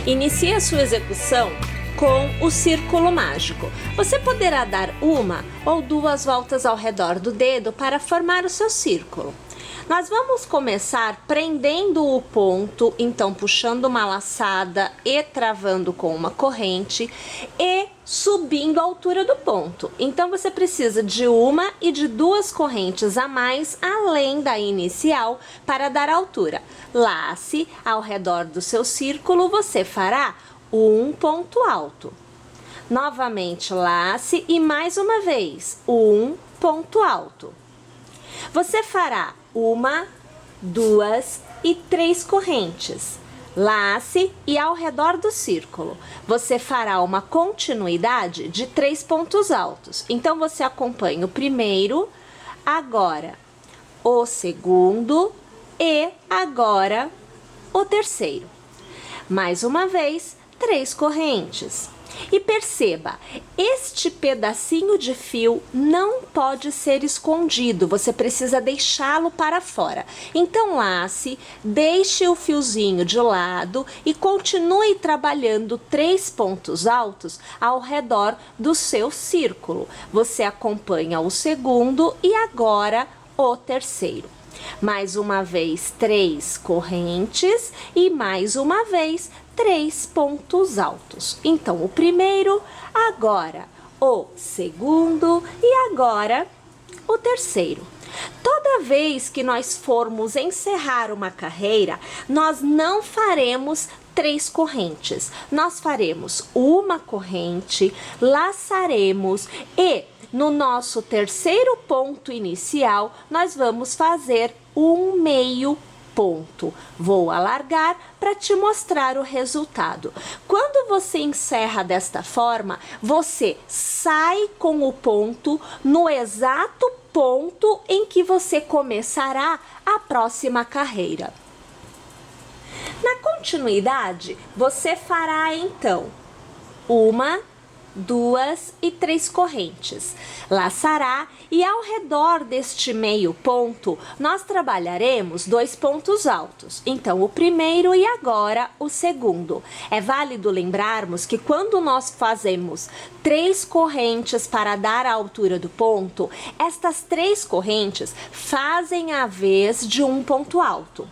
Inicie a sua execução com o círculo mágico. Você poderá dar uma ou duas voltas ao redor do dedo para formar o seu círculo. Nós vamos começar prendendo o ponto, então puxando uma laçada e travando com uma corrente e subindo a altura do ponto. Então você precisa de uma e de duas correntes a mais além da inicial para dar altura. Lace ao redor do seu círculo, você fará um ponto alto. Novamente lace e mais uma vez um ponto alto. Você fará uma, duas e três correntes. Lace e ao redor do círculo você fará uma continuidade de 3 pontos altos. Então você acompanha o primeiro, agora o segundo e agora o terceiro. Mais uma vez, 3 correntes. E perceba, este pedacinho de fio não pode ser escondido, você precisa deixá-lo para fora. Então lace, deixe o fiozinho de lado e continue trabalhando 3 pontos altos ao redor do seu círculo. Você acompanha o segundo e agora o terceiro. Mais uma vez 3 correntes e mais uma vez 3 pontos altos. Então, o primeiro, agora o segundo e agora o terceiro. Toda vez que nós formos encerrar uma carreira, nós não faremos 3 correntes. Nós faremos uma corrente, laçaremos e no nosso terceiro ponto inicial, nós vamos fazer um meio ponto. Vou alargar para te mostrar o resultado. Quando você encerra desta forma, você sai com o ponto no exato ponto em que você começará a próxima carreira. Na continuidade, você fará então uma, duas e 3 correntes. Laçará e ao redor deste meio ponto, nós trabalharemos 2 pontos altos. Então, o primeiro e agora o segundo. É válido lembrarmos que quando nós fazemos 3 correntes para dar a altura do ponto, estas 3 correntes fazem a vez de um ponto alto.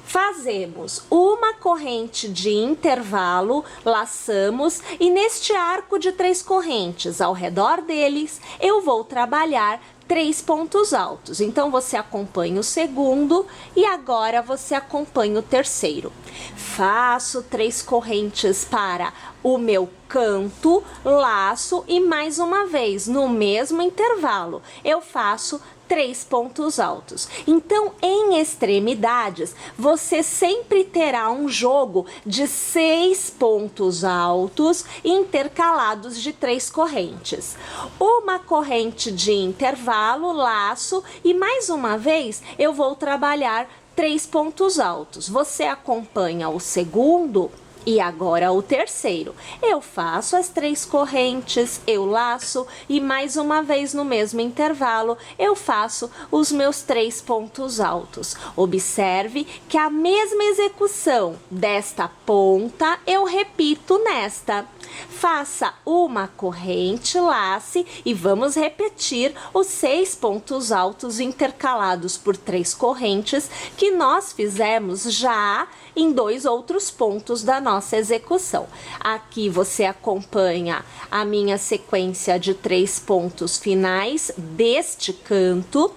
Fazemos uma corrente de intervalo, laçamos e neste arco de 3 correntes, ao redor deles, eu vou trabalhar 3 pontos altos. Então, você acompanha o segundo e agora você acompanha o terceiro. Faço 3 correntes para o meu canto, laço e mais uma vez, no mesmo intervalo, eu faço 3 pontos altos. Então, em extremidades, você sempre terá um jogo de 6 pontos altos intercalados de 3 correntes. Uma corrente de intervalo, laço e mais uma vez eu vou trabalhar 3 pontos altos. Você acompanha o segundo e agora o terceiro. Eu faço as 3 correntes, eu laço e mais uma vez no mesmo intervalo eu faço os meus 3 pontos altos. Observe que a mesma execução desta ponta eu repito nesta. Faça uma corrente, lace e vamos repetir os 6 pontos altos intercalados por 3 correntes que nós fizemos já em 2 outros pontos da nossa execução. Aqui você acompanha a minha sequência de 3 pontos finais deste canto.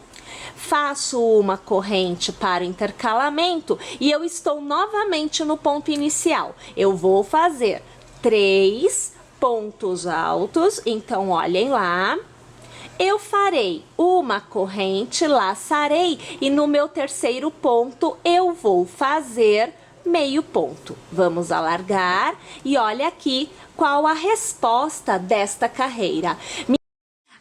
Faço uma corrente para o intercalamento e eu estou novamente no ponto inicial. Eu vou fazer 3 pontos altos, então olhem lá. Eu farei uma corrente, laçarei e no meu terceiro ponto eu vou fazer meio ponto. Vamos alargar e olha aqui qual a resposta desta carreira.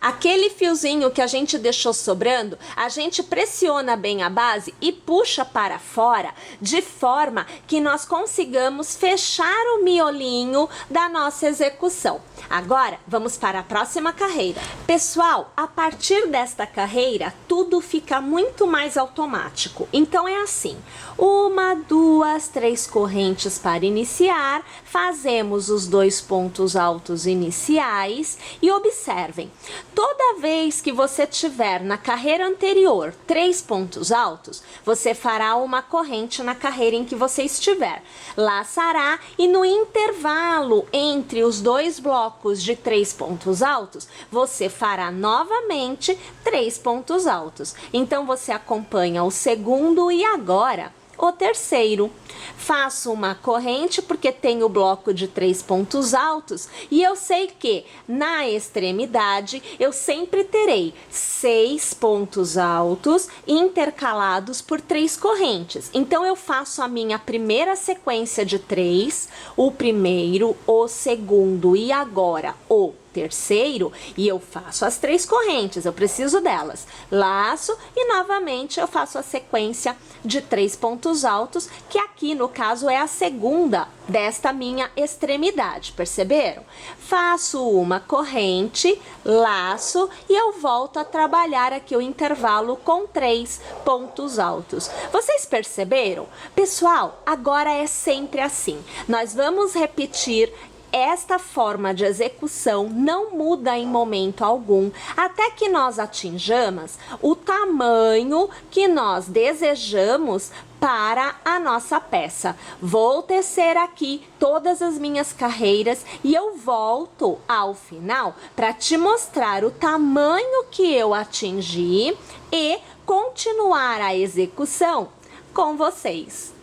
Aquele fiozinho que a gente deixou sobrando, a gente pressiona bem a base e puxa para fora, de forma que nós consigamos fechar o miolinho da nossa execução. Agora, vamos para a próxima carreira. Pessoal, a partir desta carreira, tudo fica muito mais automático. Então, é assim: 1, 2, 3 correntes para iniciar, fazemos os 2 pontos altos iniciais e observem, toda vez que você tiver na carreira anterior 3 pontos altos, você fará uma corrente na carreira em que você estiver, laçará e no intervalo entre os 2 blocos de 3 pontos altos, você fará novamente 3 pontos altos. Então, você acompanha o segundo e agora o terceiro. Faço uma corrente porque tem o bloco de 3 pontos altos e eu sei que na extremidade eu sempre terei 6 pontos altos intercalados por 3 correntes. Então, eu faço a minha primeira sequência de 3, o primeiro, o segundo e agora o terceiro, e eu faço as 3 correntes, eu preciso delas. Laço e novamente eu faço a sequência de 3 pontos altos, que aqui no caso é a segunda desta minha extremidade, perceberam? Faço uma corrente, laço e eu volto a trabalhar aqui o intervalo com 3 pontos altos. Vocês perceberam? Pessoal, agora é sempre assim. Nós vamos repetir esta forma de execução, não muda em momento algum, até que nós atinjamos o tamanho que nós desejamos para a nossa peça. Vou tecer aqui todas as minhas carreiras e eu volto ao final para te mostrar o tamanho que eu atingi e continuar a execução com vocês.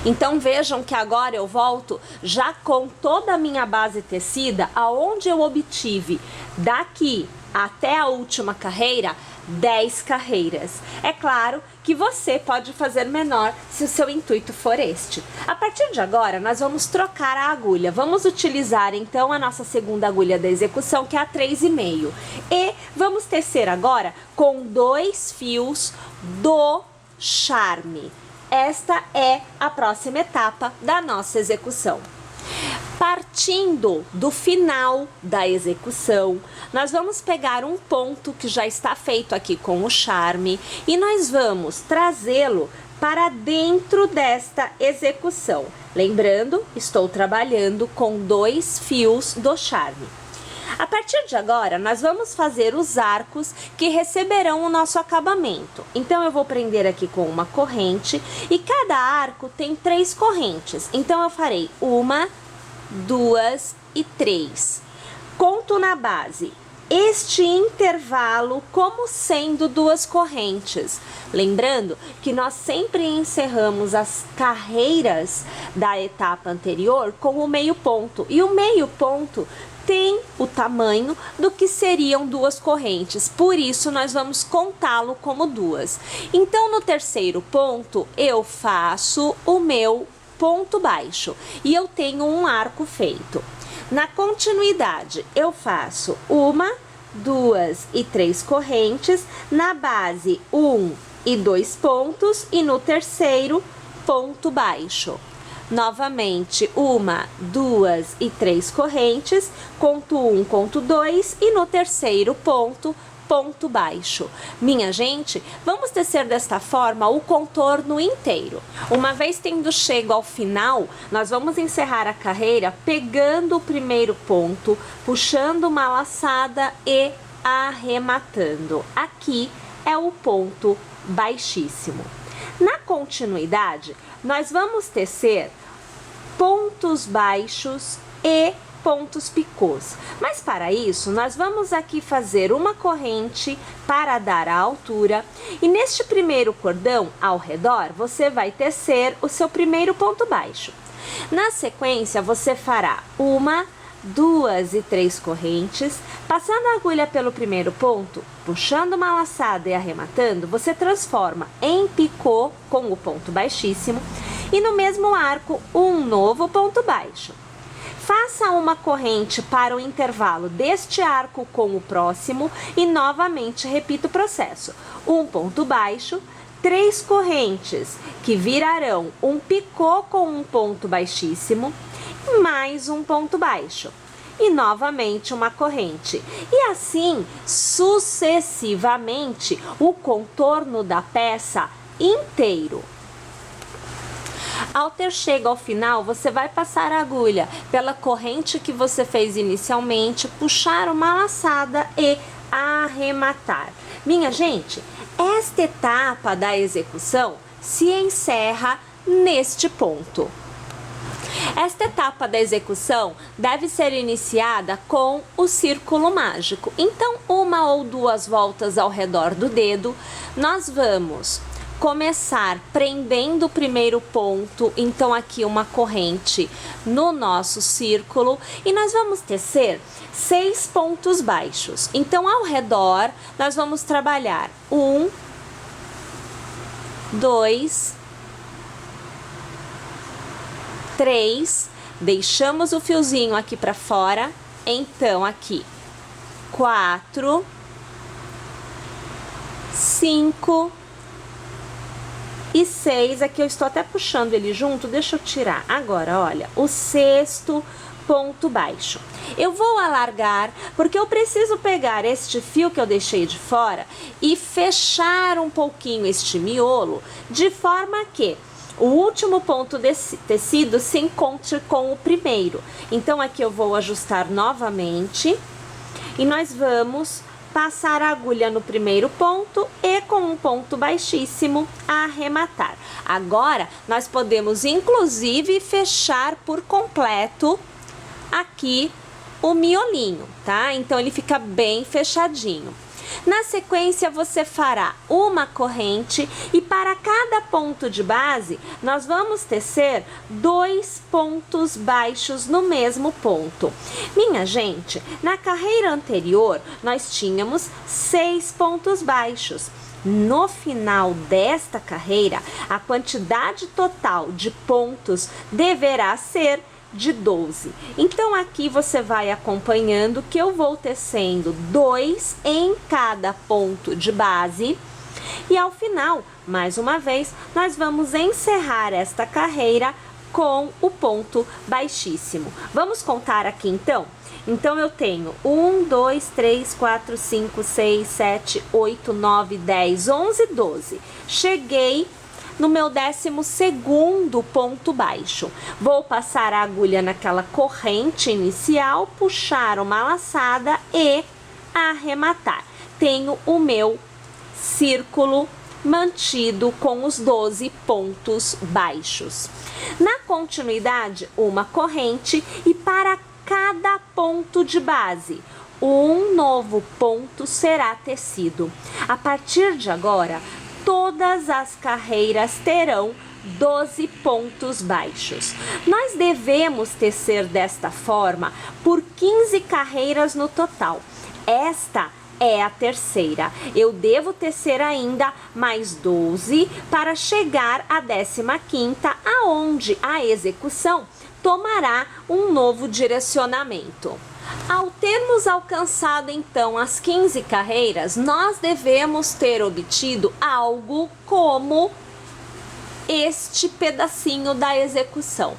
Então, vejam que agora eu volto já com toda a minha base tecida, aonde eu obtive daqui até a última carreira 10 carreiras. É claro que você pode fazer menor se o seu intuito for este. A partir de agora, nós vamos trocar a agulha. Vamos utilizar então a nossa segunda agulha da execução, que é a 3,5. E vamos tecer agora com 2 fios do charme. Esta é a próxima etapa da nossa execução. Partindo do final da execução, nós vamos pegar um ponto que já está feito aqui com o charme e nós vamos trazê-lo para dentro desta execução. Lembrando, estou trabalhando com 2 fios do charme. A partir de agora, nós vamos fazer os arcos que receberão o nosso acabamento. Então, eu vou prender aqui com uma corrente e cada arco tem 3 correntes. Então, eu farei 1, 2 e 3. Conto na base este intervalo como sendo 2 correntes. Lembrando que nós sempre encerramos as carreiras da etapa anterior com o meio ponto. E o meio ponto tem o tamanho do que seriam 2 correntes, por isso nós vamos contá-lo como 2. Então, no terceiro ponto, eu faço o meu ponto baixo e eu tenho um arco feito. Na continuidade, eu faço 1, 2 e 3 correntes, na base 1 e 2 pontos e no terceiro, ponto baixo. Novamente, 1, 2 e 3 correntes, conto 1, conto 2 e no terceiro ponto, ponto baixo. Minha gente, vamos tecer desta forma o contorno inteiro. Uma vez tendo chego ao final, nós vamos encerrar a carreira pegando o primeiro ponto, puxando uma laçada e arrematando. Aqui é o ponto baixíssimo. Na continuidade, nós vamos tecer pontos baixos e pontos picôs. Mas para isso, nós vamos aqui fazer uma corrente para dar a altura e neste primeiro cordão ao redor, você vai tecer o seu primeiro ponto baixo. Na sequência, você fará 1, 2 e 3 correntes, passando a agulha pelo primeiro ponto, puxando uma laçada e arrematando, você transforma em picô com o ponto baixíssimo e no mesmo arco um novo ponto baixo. Faça uma corrente para o intervalo deste arco com o próximo e novamente repita o processo. Um ponto baixo, 3 correntes que virarão um picô com um ponto baixíssimo, mais um ponto baixo. E novamente uma corrente. E assim, sucessivamente, o contorno da peça inteiro. Ao ter chego ao final, você vai passar a agulha pela corrente que você fez inicialmente, puxar uma laçada e arrematar. Minha gente, esta etapa da execução se encerra neste ponto. Esta etapa da execução deve ser iniciada com o círculo mágico. Então, 1 ou 2 voltas ao redor do dedo, nós vamos começar prendendo o primeiro ponto, então aqui uma corrente no nosso círculo, e nós vamos tecer 6 pontos baixos. Então, ao redor, nós vamos trabalhar 1, 2, 3, deixamos o fiozinho aqui para fora, então aqui 4, 5 e 6, aqui eu estou até puxando ele junto, deixa eu tirar. Agora, olha, o 6º ponto baixo. Eu vou alargar, porque eu preciso pegar este fio que eu deixei de fora e fechar um pouquinho este miolo, de forma que o último ponto desse tecido se encontre com o primeiro. Então, aqui eu vou ajustar novamente e nós vamos passar a agulha no primeiro ponto e com um ponto baixíssimo arrematar. Agora, nós podemos inclusive fechar por completo aqui o miolinho, tá? Então, ele fica bem fechadinho. Na sequência, você fará uma corrente e para cada ponto de base, nós vamos tecer 2 pontos baixos no mesmo ponto. Minha gente, na carreira anterior, nós tínhamos 6 pontos baixos. No final desta carreira, a quantidade total de pontos deverá ser de 12. Então, aqui você vai acompanhando que eu vou tecendo 2 em cada ponto de base. E ao final, mais uma vez, nós vamos encerrar esta carreira com o ponto baixíssimo. Vamos contar aqui então? Então, eu tenho 1, 2, 3, 4, 5, 6, 7, 8, 9, 10, 11, 12. Cheguei no meu 12º ponto baixo. Vou passar a agulha naquela corrente inicial, puxar uma laçada e arrematar. Tenho o meu círculo mantido com os 12 pontos baixos. Na continuidade, uma corrente e para cada ponto de base, um novo ponto será tecido. A partir de agora, todas as carreiras terão 12 pontos baixos. Nós devemos tecer desta forma por 15 carreiras no total. Esta é a terceira. Eu devo tecer ainda mais 12 para chegar à 15ª, aonde a execução tomará um novo direcionamento. Ao termos alcançado, então, as 15 carreiras, nós devemos ter obtido algo como este pedacinho da execução.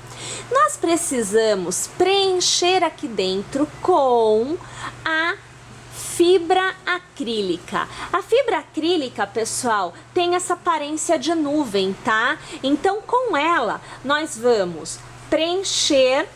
Nós precisamos preencher aqui dentro com a fibra acrílica. A fibra acrílica, pessoal, tem essa aparência de nuvem, tá? Então, com ela, nós vamos preencher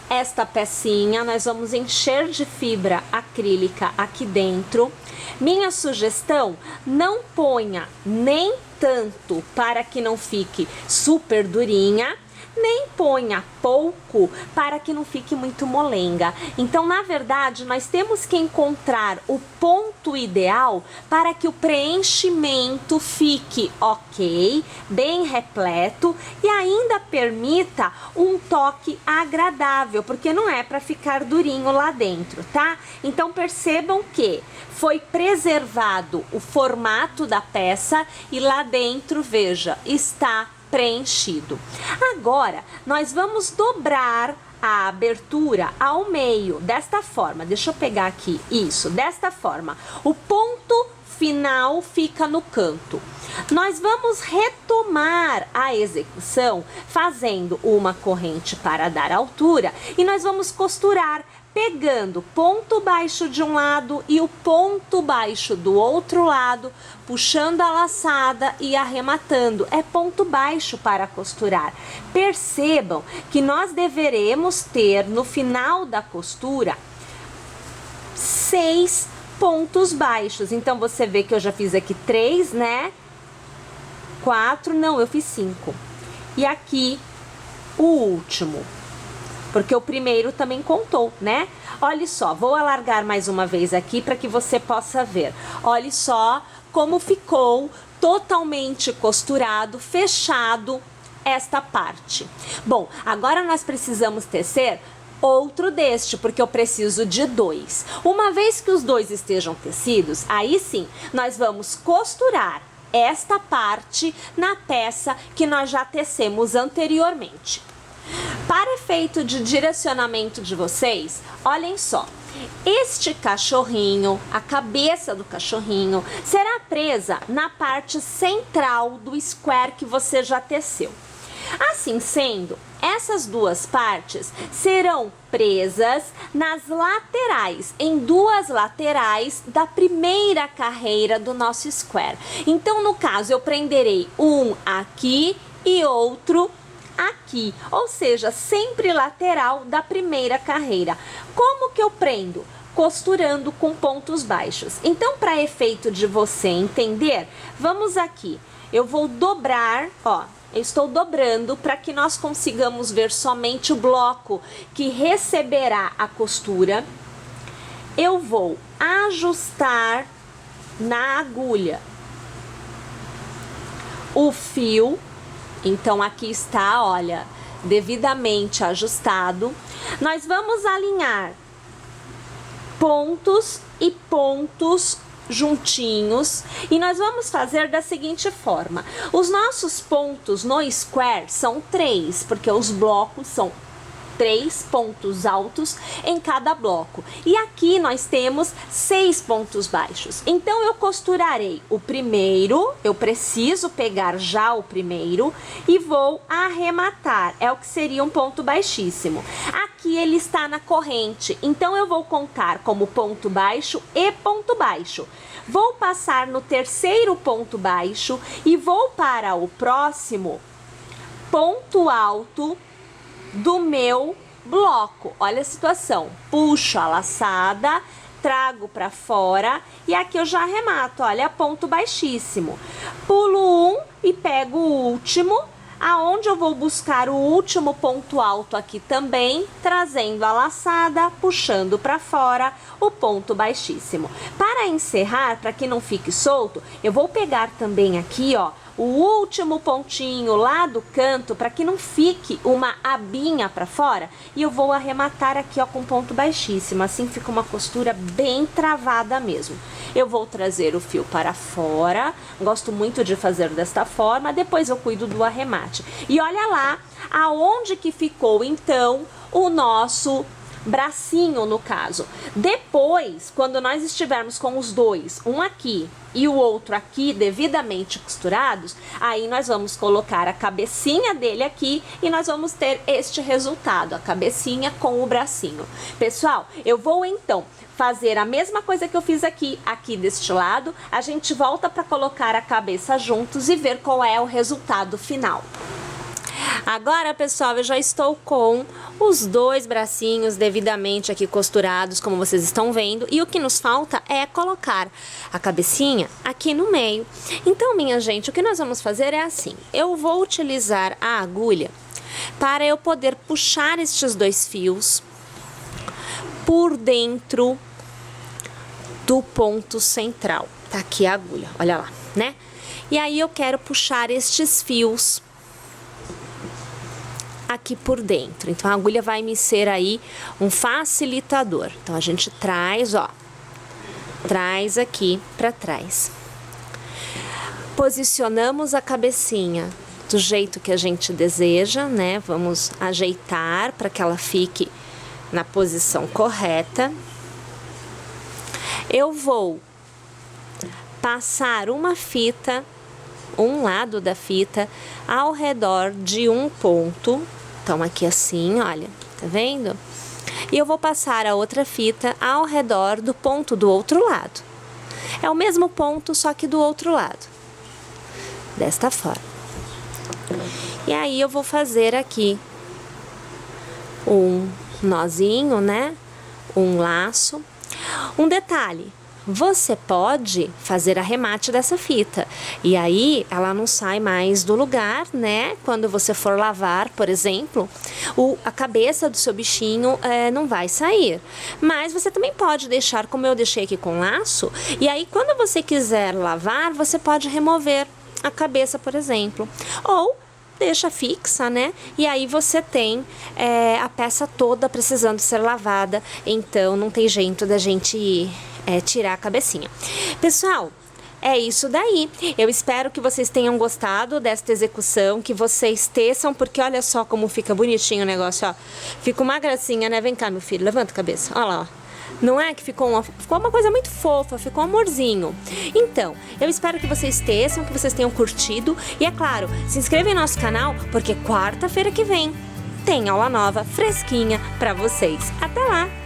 esta pecinha, nós vamos encher de fibra acrílica aqui dentro. Minha sugestão, não ponha nem tanto para que não fique super durinha, nem ponha pouco para que não fique muito molenga. Então, na verdade, nós temos que encontrar o ponto ideal para que o preenchimento fique ok, bem repleto e ainda permita um toque agradável, porque não é para ficar durinho lá dentro, tá? Então, percebam que foi preservado o formato da peça e lá dentro, veja, está preenchido. Agora, nós vamos dobrar a abertura ao meio, desta forma. Deixa eu pegar aqui, isso, desta forma. O ponto final fica no canto. Nós vamos retomar a execução fazendo uma corrente para dar altura e nós vamos costurar pegando ponto baixo de um lado e o ponto baixo do outro lado, puxando a laçada e arrematando. É ponto baixo para costurar. Percebam que nós deveremos ter no final da costura 6 pontos baixos. Então você vê que eu já fiz aqui 3, né? 4, não, eu fiz 5. E aqui o último, porque o primeiro também contou, né? Olha só, vou alargar mais uma vez aqui para que você possa ver. Olha só como ficou totalmente costurado, fechado esta parte. Bom, agora nós precisamos tecer outro deste, porque eu preciso de 2. Uma vez que os 2 estejam tecidos, aí sim, nós vamos costurar esta parte na peça que nós já tecemos anteriormente. Para efeito de direcionamento de vocês, olhem só, este cachorrinho, a cabeça do cachorrinho, será presa na parte central do square que você já teceu. Assim sendo, essas duas partes serão presas nas laterais, em 2 laterais da primeira carreira do nosso square. Então, no caso, eu prenderei um aqui e outro aqui, ou seja, sempre lateral da primeira carreira. Como que eu prendo? Costurando com pontos baixos. Então, para efeito de você entender, vamos aqui. Eu vou dobrar, ó. Eu estou dobrando para que nós consigamos ver somente o bloco que receberá a costura. Eu vou ajustar na agulha o fio. Então, aqui está, olha, devidamente ajustado. Nós vamos alinhar pontos e pontos juntinhos e nós vamos fazer da seguinte forma: os nossos pontos no square são 3, porque os blocos são 3 pontos altos em cada bloco, e aqui nós temos 6 pontos baixos. Então eu costurarei o primeiro, eu preciso pegar já o primeiro e vou arrematar, é o que seria um ponto baixíssimo. Aqui ele está na corrente, então eu vou contar como ponto baixo e ponto baixo. Vou passar no terceiro ponto baixo e vou para o próximo ponto alto do meu bloco. Olha a situação, puxo a laçada, trago para fora e aqui eu já arremato, olha, ponto baixíssimo. Pulo um e pego o último, aonde eu vou buscar o último ponto alto aqui também, trazendo a laçada, puxando para fora o ponto baixíssimo. Para encerrar, para que não fique solto, eu vou pegar também aqui, ó, o último pontinho lá do canto, para que não fique uma abinha para fora, e eu vou arrematar aqui, ó, com ponto baixíssimo, assim fica uma costura bem travada mesmo. Eu vou trazer o fio para fora, gosto muito de fazer desta forma, depois eu cuido do arremate. E olha lá, aonde que ficou então o nosso bracinho, no caso. Depois, quando nós estivermos com os dois, um aqui e o outro aqui devidamente costurados, aí nós vamos colocar a cabecinha dele aqui e nós vamos ter este resultado, a cabecinha com o bracinho. Pessoal, eu vou então fazer a mesma coisa que eu fiz aqui deste lado, a gente volta para colocar a cabeça juntos e ver qual é o resultado final. Agora, pessoal, eu já estou com os dois bracinhos devidamente aqui costurados, como vocês estão vendo, e o que nos falta é colocar a cabecinha aqui no meio. Então, minha gente, o que nós vamos fazer é assim: eu vou utilizar a agulha para eu poder puxar estes dois fios por dentro do ponto central. Tá aqui a agulha, olha lá, né? E aí eu quero puxar estes fios aqui por dentro. Então a agulha vai me ser aí um facilitador. Então a gente traz, ó, traz aqui para trás. Posicionamos a cabecinha do jeito que a gente deseja, né? Vamos ajeitar para que ela fique na posição correta. Eu vou passar uma fita, um lado da fita, ao redor de um ponto. Então, aqui assim, olha, tá vendo? E eu vou passar a outra fita ao redor do ponto do outro lado. É o mesmo ponto, só que do outro lado. Desta forma. E aí eu vou fazer aqui um nozinho, né? Um laço. Um detalhe, você pode fazer arremate dessa fita e aí ela não sai mais do lugar, né? Quando você for lavar, por exemplo, a cabeça do seu bichinho não vai sair. Mas você também pode deixar como eu deixei aqui com laço, e aí quando você quiser lavar, você pode remover a cabeça, por exemplo. Ou deixa fixa, né? E aí você tem a peça toda precisando ser lavada, então não tem jeito da gente tirar a cabecinha. Pessoal, é isso daí. Eu espero que vocês tenham gostado desta execução, que vocês teçam, porque olha só como fica bonitinho o negócio, ó. Fica uma gracinha, né? Vem cá, meu filho, levanta a cabeça. Olha lá, ó. Não é que ficou uma coisa muito fofa, ficou um amorzinho. Então, eu espero que vocês teçam, que vocês tenham curtido. E é claro, se inscreva em nosso canal, porque quarta-feira que vem tem aula nova, fresquinha pra vocês. Até lá!